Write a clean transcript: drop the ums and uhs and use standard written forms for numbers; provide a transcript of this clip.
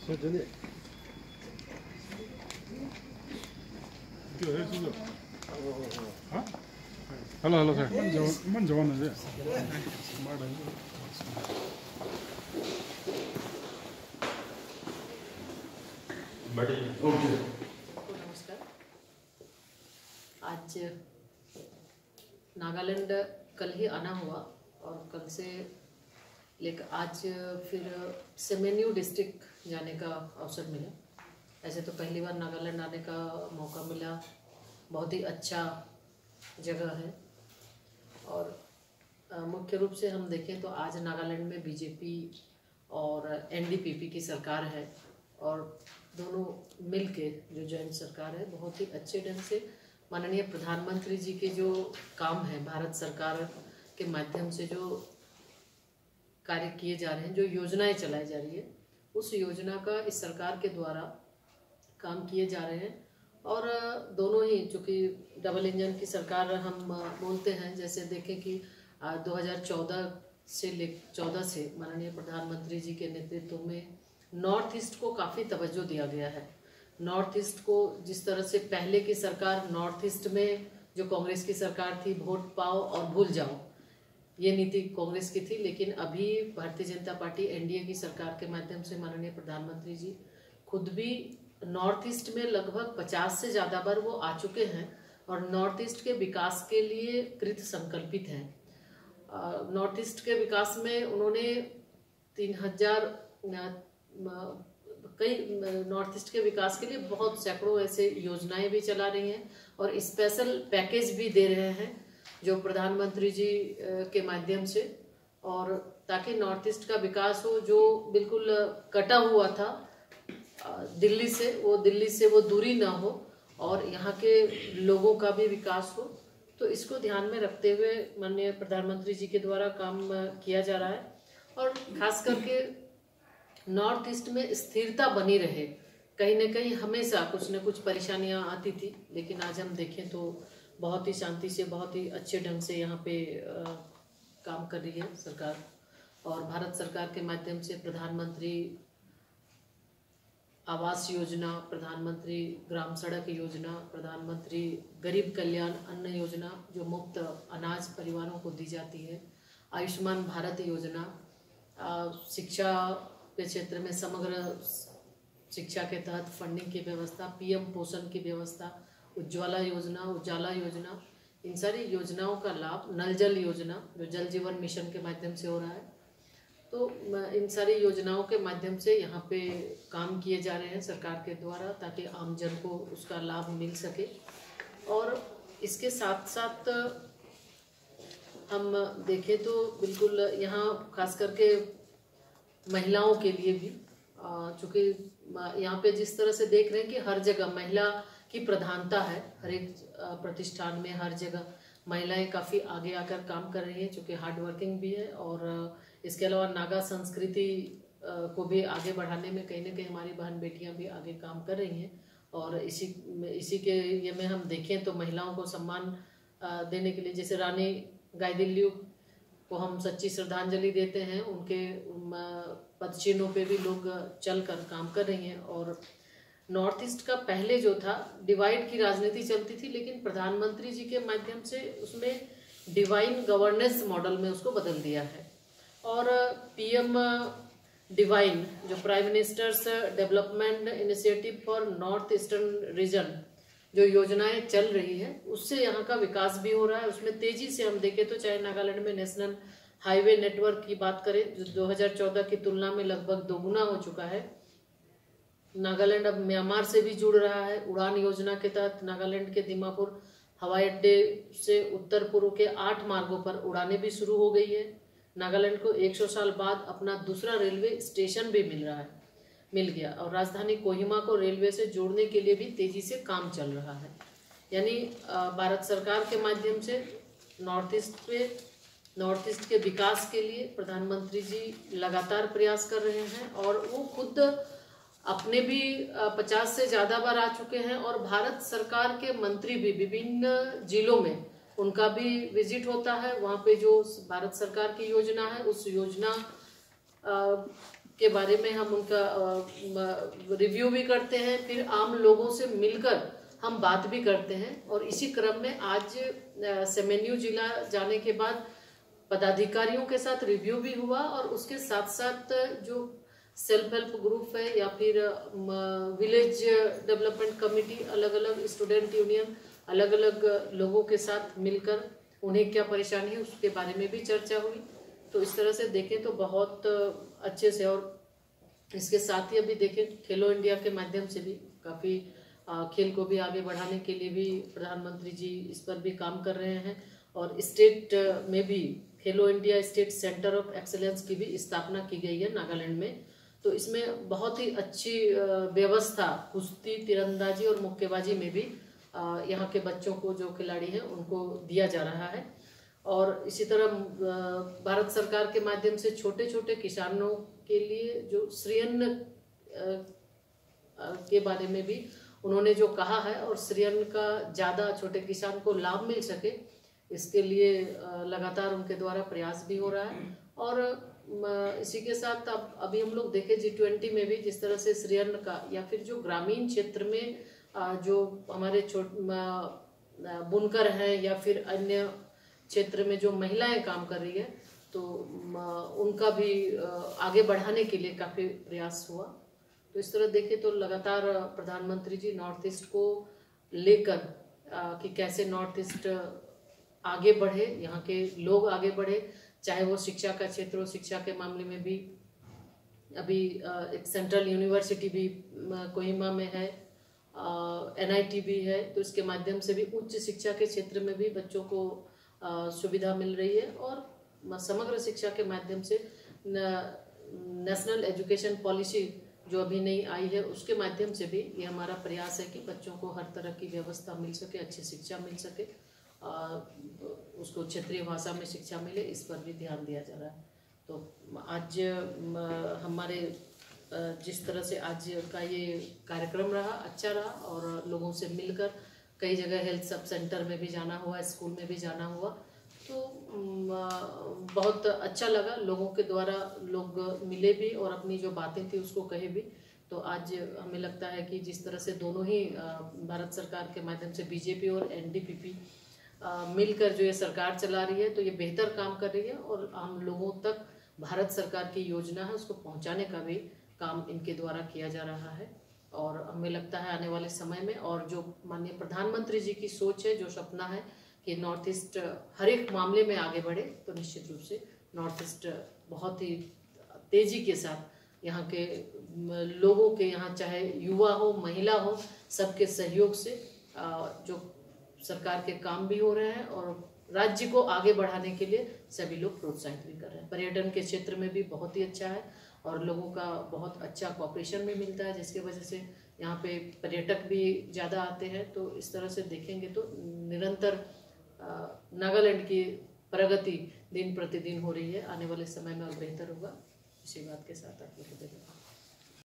천천히. Hello hello sir ಮಂಜು ಒಂದಿದೆ नमस्कार। आज नागालैंड कल ही आना हुआ और कल से लेकर आज फिर सेमेन्यू डिस्ट्रिक्ट जाने का अवसर मिला। ऐसे तो पहली बार नागालैंड आने का मौका मिला, बहुत ही अच्छा जगह है। और मुख्य रूप से हम देखें तो आज नागालैंड में बीजेपी और एनडीपीपी की सरकार है और दोनों मिलके जो जॉइंट सरकार है बहुत ही अच्छे ढंग से माननीय प्रधानमंत्री जी के जो काम है भारत सरकार के माध्यम से जो कार्य किए जा रहे हैं, जो योजनाएं चलाई जा रही है, उस योजना का इस सरकार के द्वारा काम किए जा रहे हैं। और दोनों ही चूँकि डबल इंजन की सरकार हम बोलते हैं, जैसे देखें कि 2014 से माननीय प्रधानमंत्री जी के नेतृत्व में नॉर्थ ईस्ट को काफ़ी तवज्जो दिया गया है। नॉर्थ ईस्ट को जिस तरह से पहले की सरकार नॉर्थ ईस्ट में जो कांग्रेस की सरकार थी, वोट पाओ और भूल जाओ, ये नीति कांग्रेस की थी, लेकिन अभी भारतीय जनता पार्टी एनडीए की सरकार के माध्यम से माननीय प्रधानमंत्री जी खुद भी नॉर्थ ईस्ट में लगभग 50 से ज़्यादा बार वो आ चुके हैं और नॉर्थ ईस्ट के विकास के लिए कृत संकल्पित हैं। नॉर्थ ईस्ट के विकास में उन्होंने 3000 कई नॉर्थ ईस्ट के विकास के लिए बहुत सैकड़ों ऐसे योजनाएं भी चला रही हैं और स्पेशल पैकेज भी दे रहे हैं जो प्रधानमंत्री जी के माध्यम से, और ताकि नॉर्थ ईस्ट का विकास हो जो बिल्कुल कटा हुआ था दिल्ली से वो दूरी ना हो और यहाँ के लोगों का भी विकास हो। तो इसको ध्यान में रखते हुए माननीय प्रधानमंत्री जी के द्वारा काम किया जा रहा है और खास करके नॉर्थ ईस्ट में स्थिरता बनी रहे। कहीं न कहीं हमेशा कुछ न कुछ परेशानियां आती थी, लेकिन आज हम देखें तो बहुत ही शांति से, बहुत ही अच्छे ढंग से यहाँ पे काम कर रही है सरकार। और भारत सरकार के माध्यम से प्रधानमंत्री आवास योजना, प्रधानमंत्री ग्राम सड़क योजना, प्रधानमंत्री गरीब कल्याण अन्न योजना जो मुफ्त अनाज परिवारों को दी जाती है, आयुष्मान भारत योजना, शिक्षा के क्षेत्र में समग्र शिक्षा के तहत फंडिंग की व्यवस्था, पीएम पोषण की व्यवस्था, उज्ज्वला योजना, इन सारी योजनाओं का लाभ, नल जल योजना जो जल जीवन मिशन के माध्यम से हो रहा है, तो इन सारी योजनाओं के माध्यम से यहाँ पे काम किए जा रहे हैं सरकार के द्वारा ताकि आम जन को उसका लाभ मिल सके। और इसके साथ साथ हम देखें तो बिल्कुल यहाँ खास करके महिलाओं के लिए भी, चूँकि यहाँ पे जिस तरह से देख रहे हैं कि हर जगह महिला की प्रधानता है, हर एक प्रतिष्ठान में हर जगह महिलाएं काफ़ी आगे आकर काम कर रही हैं, चूँकि हार्ड वर्किंग भी है। और इसके अलावा नागा संस्कृति को भी आगे बढ़ाने में कहीं ना कहीं हमारी बहन बेटियां भी आगे काम कर रही हैं। और इसी के ये में हम देखें तो महिलाओं को सम्मान देने के लिए जैसे रानी गाइदिन्ल्यू को हम सच्ची श्रद्धांजलि देते हैं, उनके पदचिन्हों पे भी लोग चल कर काम कर रही हैं। और नॉर्थ ईस्ट का पहले जो था डिवाइड की राजनीति चलती थी, लेकिन प्रधानमंत्री जी के माध्यम से उसमें डिवाइन गवर्नेंस मॉडल में उसको बदल दिया है। और पीएम डिवाइन जो prime ministers development initiative for north eastern region जो योजनाएं चल रही है उससे यहाँ का विकास भी हो रहा है। उसमें तेजी से हम देखें तो चाहे नागालैंड में नेशनल हाईवे नेटवर्क की बात करें जो 2014 की तुलना में लगभग दोगुना हो चुका है। नागालैंड अब म्यांमार से भी जुड़ रहा है। उड़ान योजना के तहत नागालैंड के दीमापुर हवाई अड्डे से उत्तर पूर्व के 8 मार्गों पर उड़ानें भी शुरू हो गई है। नागालैंड को 100 साल बाद अपना दूसरा रेलवे स्टेशन भी मिल गया और राजधानी कोहिमा को रेलवे से जोड़ने के लिए भी तेजी से काम चल रहा है। यानी भारत सरकार के माध्यम से नॉर्थ ईस्ट के विकास के लिए प्रधानमंत्री जी लगातार प्रयास कर रहे हैं और वो खुद अपने भी 50 से ज़्यादा बार आ चुके हैं और भारत सरकार के मंत्री भी विभिन्न जिलों में उनका भी विजिट होता है। वहाँ पे जो भारत सरकार की योजना है उस योजना के बारे में हम उनका रिव्यू भी करते हैं, फिर आम लोगों से मिलकर हम बात भी करते हैं। और इसी क्रम में आज सेमेन्यू जिला जाने के बाद पदाधिकारियों के साथ रिव्यू भी हुआ, और उसके साथ साथ जो सेल्फ हेल्प ग्रुप है या फिर विलेज डेवलपमेंट कमेटी, अलग अलग स्टूडेंट यूनियन, अलग अलग लोगों के साथ मिलकर उन्हें क्या परेशानी है उसके बारे में भी चर्चा हुई। तो इस तरह से देखें तो बहुत अच्छे से, और इसके साथ ही अभी देखें खेलो इंडिया के माध्यम से भी काफ़ी खेल को भी आगे बढ़ाने के लिए भी प्रधानमंत्री जी इस पर भी काम कर रहे हैं। और स्टेट में भी खेलो India state centre of excellence की भी स्थापना की गई है नागालैंड में। तो इसमें बहुत ही अच्छी व्यवस्था कुश्ती, तीरंदाजी और मुक्केबाजी में भी यहाँ के बच्चों को, जो खिलाड़ी हैं, उनको दिया जा रहा है। और इसी तरह भारत सरकार के माध्यम से छोटे छोटे किसानों के लिए जो श्रीअन्न के बारे में भी उन्होंने जो कहा है, और श्रीअन्न का ज़्यादा छोटे किसान को लाभ मिल सके, इसके लिए लगातार उनके द्वारा प्रयास भी हो रहा है। और इसी के साथ अब अभी हम लोग देखें G20 में भी जिस तरह से श्रीअन्न का, या फिर जो ग्रामीण क्षेत्र में जो हमारे बुनकर हैं या फिर अन्य क्षेत्र में जो महिलाएं काम कर रही है, तो उनका भी आगे बढ़ाने के लिए काफ़ी प्रयास हुआ। तो इस तरह देखें तो लगातार प्रधानमंत्री जी नॉर्थ ईस्ट को लेकर कि कैसे नॉर्थ ईस्ट आगे बढ़े, यहाँ के लोग आगे बढ़े, चाहे वो शिक्षा का क्षेत्र हो। शिक्षा के मामले में भी अभी एक सेंट्रल यूनिवर्सिटी भी कोहिमा में है, NIT भी है, तो इसके माध्यम से भी उच्च शिक्षा के क्षेत्र में भी बच्चों को सुविधा मिल रही है। और समग्र शिक्षा के माध्यम से नेशनल एजुकेशन पॉलिसी जो अभी नई आई है, उसके माध्यम से भी ये हमारा प्रयास है कि बच्चों को हर तरह की व्यवस्था मिल सके, अच्छी शिक्षा मिल सके, उसको क्षेत्रीय भाषा में शिक्षा मिले, इस पर भी ध्यान दिया जा रहा है। तो आज हमारे जिस तरह से आज का ये कार्यक्रम रहा, अच्छा रहा, और लोगों से मिलकर कई जगह हेल्थ सब सेंटर में भी जाना हुआ, स्कूल में भी जाना हुआ, तो बहुत अच्छा लगा। लोगों के द्वारा लोग मिले भी और अपनी जो बातें थी उसको कहे भी। तो आज हमें लगता है कि जिस तरह से दोनों ही भारत सरकार के माध्यम से BJP और NDPP मिलकर जो ये सरकार चला रही है, तो ये बेहतर काम कर रही है, और आम लोगों तक भारत सरकार की योजना है उसको पहुंचाने का भी काम इनके द्वारा किया जा रहा है। और हमें लगता है आने वाले समय में, और जो माननीय प्रधानमंत्री जी की सोच है, जो सपना है कि नॉर्थ ईस्ट हर एक मामले में आगे बढ़े, तो निश्चित रूप से नॉर्थ ईस्ट बहुत ही तेजी के साथ यहाँ के लोगों के, यहाँ चाहे युवा हो, महिला हो, सबके सहयोग से जो सरकार के काम भी हो रहे हैं, और राज्य को आगे बढ़ाने के लिए सभी लोग प्रोत्साहित भी कर रहे हैं। पर्यटन के क्षेत्र में भी बहुत ही अच्छा है, और लोगों का बहुत अच्छा कॉपरेशन भी मिलता है, जिसकी वजह से यहाँ पे पर्यटक भी ज़्यादा आते हैं। तो इस तरह से देखेंगे तो निरंतर नागालैंड की प्रगति दिन प्रतिदिन हो रही है, आने वाले समय में और बेहतर होगा। इसी बात के साथ आप लोग